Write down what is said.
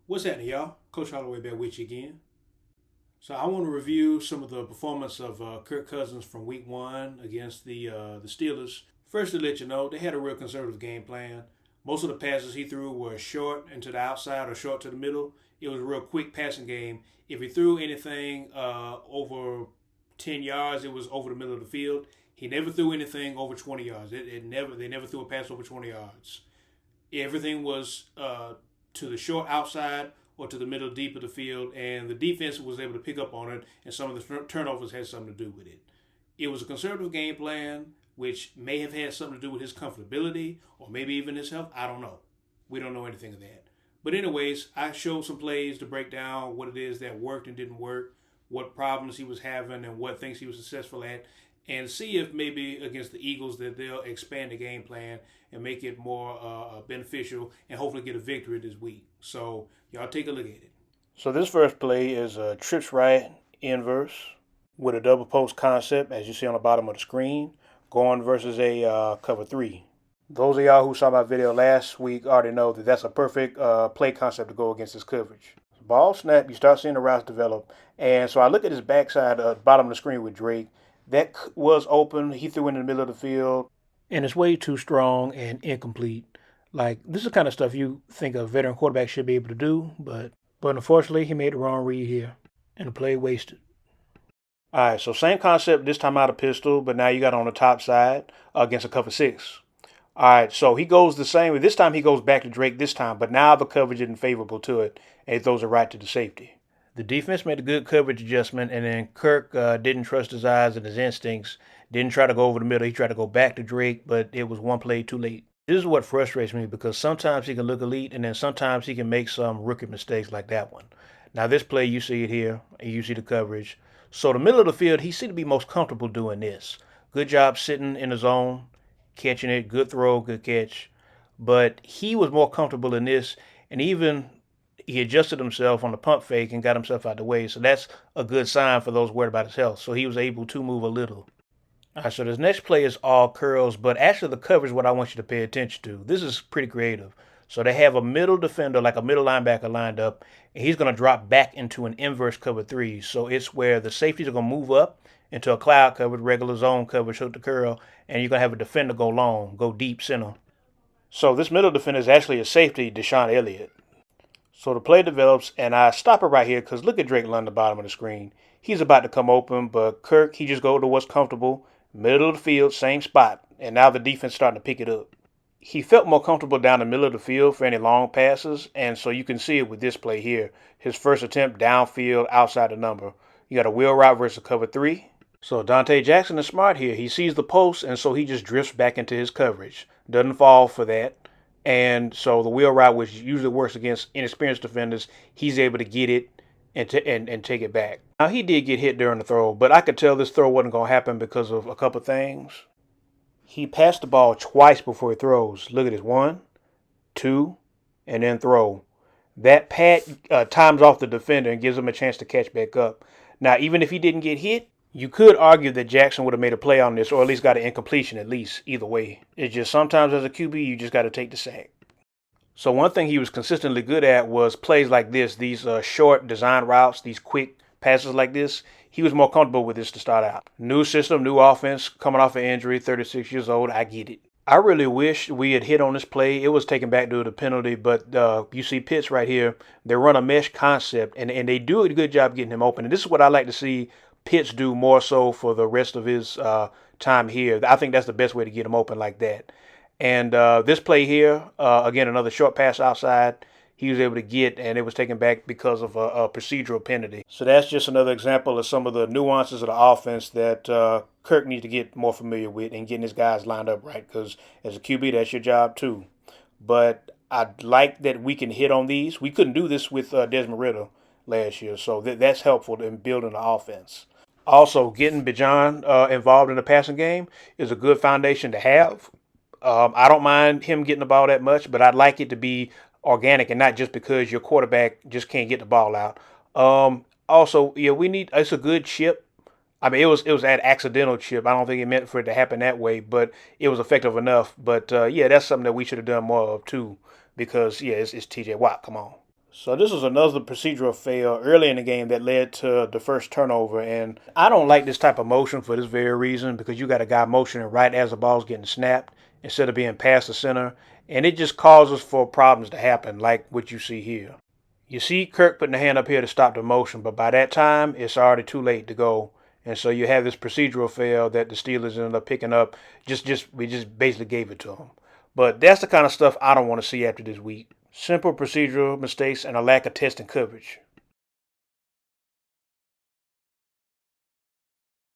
What's happening, y'all? Coach Holloway back with you again. So I want to review some of the performance of Kirk Cousins from Week 1 against the Steelers. First, to let you know, they had a real conservative game plan. Most of the passes he threw were short and to the outside or short to the middle. It was a real quick passing game. If he threw anything over 10 yards, it was over the middle of the field. He never threw anything over 20 yards. They never threw a pass over 20 yards. Everything was to the short outside or to the middle deep of the field, and the defense was able to pick up on it, and some of the turnovers had something to do with it. It was a conservative game plan, which may have had something to do with his comfortability or maybe even his health. I don't know. We don't know anything of that. But anyways, I showed some plays to break down what it is that worked and didn't work, what problems he was having, and what things he was successful at, and see if maybe against the Eagles that they'll expand the game plan and make it more beneficial and hopefully get a victory this week. So y'all take a look at it. So this first play is a trips right inverse with a double post concept, as you see on the bottom of the screen, going versus a cover three. Those of y'all who saw my video last week already know that that's a perfect play concept to go against this coverage. Ball snap, you start seeing the routes develop, and so I look at his backside, bottom of the screen with Drake. That was open. He threw in the middle of the field, and it's way too strong and incomplete. Like, this is the kind of stuff you think a veteran quarterback should be able to do, but unfortunately, he made the wrong read here, and the play wasted. All right, so same concept, this time out of pistol, but now you got on the top side against a cover six. All right, so he goes the same way. This time he goes back to Drake this time, but now the coverage isn't favorable to it, and he throws it right to the safety. The defense made a good coverage adjustment, and then Kirk didn't trust his eyes and his instincts. Didn't try to go over the middle. He tried to go back to Drake, but it was one play too late. This is what frustrates me because sometimes he can look elite, and then sometimes he can make some rookie mistakes like that one. Now this play, you see it here, and you see the coverage. So the middle of the field, he seemed to be most comfortable doing this. Good job sitting in the zone, catching it, good throw, good catch. But he was more comfortable in this, and even he adjusted himself on the pump fake and got himself out the way. So that's a good sign for those worried about his health. So he was able to move a little. All right, so this next play is all curls, but actually the coverage is what I want you to pay attention to. This is pretty creative. So they have a middle defender, like a middle linebacker lined up, and he's going to drop back into an inverse cover three. So it's where the safeties are going to move up into a cloud coverage, regular zone coverage, hook the curl, and you're going to have a defender go long, go deep center. So this middle defender is actually a safety, Deshaun Elliott. So the play develops, and I stop it right here because look at Drake on the bottom of the screen. He's about to come open, but Kirk, he just go to what's comfortable, middle of the field, same spot, and now the defense starting to pick it up. He felt more comfortable down the middle of the field for any long passes, and so you can see it with this play here. His first attempt downfield, outside the number. You got a wheel route versus cover three. So Dante Jackson is smart here. He sees the post, and so he just drifts back into his coverage. Doesn't fall for that. And so the wheel route, which usually works against inexperienced defenders, he's able to get it and take it back. Now, he did get hit during the throw, but I could tell this throw wasn't going to happen because of a couple things. He passed the ball twice before he throws. Look at this. 1, 2, and then throw. That pat times off the defender and gives him a chance to catch back up. Now, even if he didn't get hit, you could argue that Jackson would have made a play on this, or at least got an incompletion at least, either way. It's just sometimes as a QB, you just got to take the sack. So one thing he was consistently good at was plays like this, these short design routes, these quick passes like this. He was more comfortable with this to start out. New system, new offense, coming off an injury, 36 years old, I get it. I really wish we had hit on this play. It was taken back due to the penalty, but you see Pitts right here. They run a mesh concept, and they do a good job getting him open. And this is what I like to see Pitts do more so for the rest of his time here. I think that's the best way to get him open like that. And this play here, again, another short pass outside, he was able to get, and it was taken back because of a procedural penalty. So that's just another example of some of the nuances of the offense that Kirk needs to get more familiar with and getting his guys lined up right, because as a QB, that's your job too. But I like that we can hit on these. We couldn't do this with Desmond Ritter last year, so that's helpful in building the offense. Also, getting Bijan involved in the passing game is a good foundation to have. I don't mind him getting the ball that much, but I'd like it to be organic and not just because your quarterback just can't get the ball out. Also, yeah, it's a good chip. I mean, it was an accidental chip. I don't think it meant for it to happen that way, but it was effective enough. But yeah, that's something that we should have done more of too, because yeah, it's T.J. Watt. Come on. So this was another procedural fail early in the game that led to the first turnover, and I don't like this type of motion for this very reason because you got a guy motioning right as the ball's getting snapped instead of being past the center, and it just causes for problems to happen like what you see here. You see Kirk putting the hand up here to stop the motion, but by that time it's already too late to go, and so you have this procedural fail that the Steelers ended up picking up. We just basically gave it to them. But that's the kind of stuff I don't want to see after this week. Simple procedural mistakes and a lack of testing coverage.